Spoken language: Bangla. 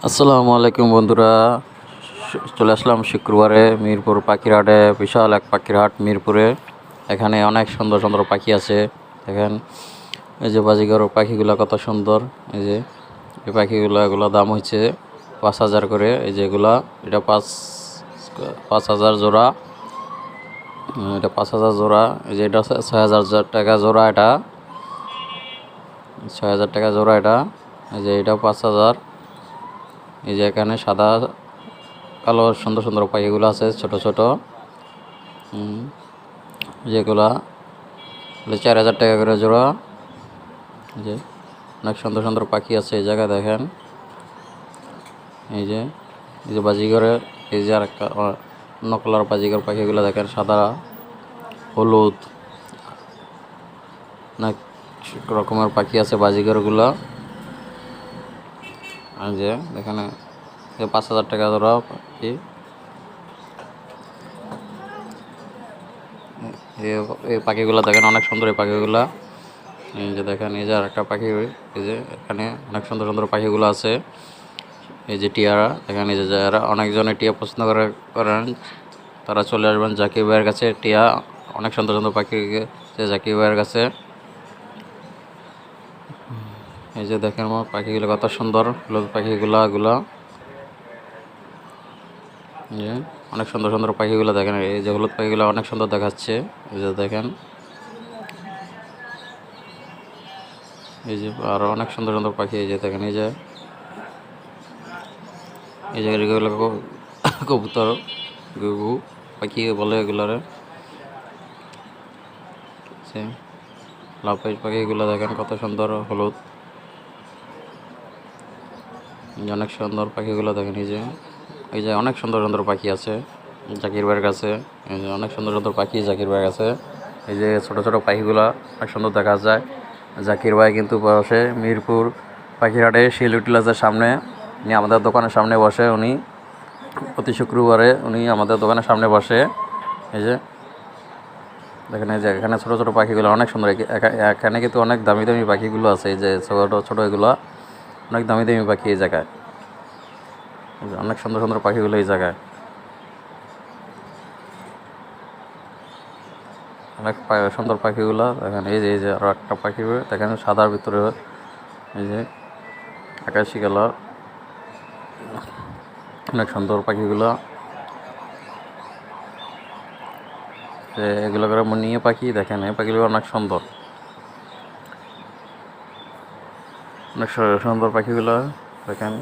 আসসালামু আলাইকুম বন্ধুরা, চলে আসলাম শুক্রবারে মিরপুর পাখির হাটে। বিশাল এক পাখির হাট মিরপুরে। এখানে অনেক সুন্দর সুন্দর পাখি আছে। দেখেন এই যে বাজিগর পাখিগুলো কত সুন্দর। এই যে এই পাখিগুলো এগুলো দাম হচ্ছে 5,000 করে। এই যে এগুলা এটা 5,000 জোড়া, এটা 5,000 জোড়া। এই যে এটা 6,000 টাকা জোড়া, এটা 6,000 টাকা জোড়া এটা। এই যে এটা 5,000। এই যে এখানে সাদা কালো সুন্দর সুন্দর পাখিগুলো আছে, ছোট ছোট, যেগুলা 4,000 টাকা করে জোড়া। যে অনেক সুন্দর সুন্দর পাখি আছে এই জায়গায় দেখেন। এই যে বাজিঘরে, এই যে আরেকটা অন্য কালার বাজিঘর পাখিগুলো দেখেন, সাদা হলুদ অনেক রকমের পাখি আছে বাজিঘরগুলো। আর যে এখানে 5,000 টাকা জোড়া পাখি। এই পাখিগুলো দেখেন অনেক সুন্দর এই পাখিগুলা। এই যে দেখেন, এই যে আর একটা পাখি, এই যে এখানে অনেক সুন্দর সুন্দর পাখিগুলো আছে। এই যে টিয়ারা দেখেন, এই যে যারা অনেকজনে টিয়া পছন্দ করেন তারা চলে আসবেন জাকির ভাইয়ের কাছে। টিয়া অনেক সুন্দর সুন্দর পাখি জাকির ভাইয়ের কাছে। এই যে দেখেন আমার পাখিগুলো কত সুন্দর, হলুদ পাখিগুলা এগুলা। যে অনেক সুন্দর সুন্দর পাখিগুলো দেখেন, এই যে হলুদ পাখিগুলো অনেক সুন্দর দেখাচ্ছে। এই যে দেখেন, এই যে আরো অনেক সুন্দর সুন্দর পাখি। এই যে দেখেন, এই যে এগুলো কবুতর, ঘুঘু পাখি বলে এগুলারে। লাফাই পাখিগুলো দেখেন কত সুন্দর, হলুদ। অনেক সুন্দর পাখিগুলো দেখেন। এই যে অনেক সুন্দর সুন্দর পাখি আছে জাকির ভাইয়ের কাছে। এই যে অনেক সুন্দর সুন্দর পাখি জাকির ভাইয়ের কাছে। এই যে ছোট ছোট পাখিগুলো অনেক সুন্দর দেখা যায়। জাকির ভাই কিন্তু বসে মিরপুর পাখিরহাটে শিল ইউটিলাইজের সামনে, আমাদের দোকানের সামনে বসে। উনি প্রতি শুক্রবারে উনি আমাদের দোকানের সামনে বসে। এই যে দেখেন, এই যে এখানে ছোটো ছোটো পাখিগুলো অনেক সুন্দর। এখানে কিন্তু অনেক দামি দামি পাখিগুলো আছে। এই যে ছোটো ছোটো এগুলো অনেক দামি দামি পাখি এই জায়গায়। অনেক সুন্দর সুন্দর পাখিগুলো এই জায়গায়, অনেক সুন্দর পাখিগুলো দেখেন। এই যে আরও একটা পাখি দেখেন সাদার ভিতরে, এই যে আকাশি কালার, অনেক সুন্দর পাখিগুলো। এগুলো করে নিয়ে পাখি দেখেন, এই পাখিগুলো অনেক সুন্দর, অনেক সুন্দর পাখিগুলো দেখেন।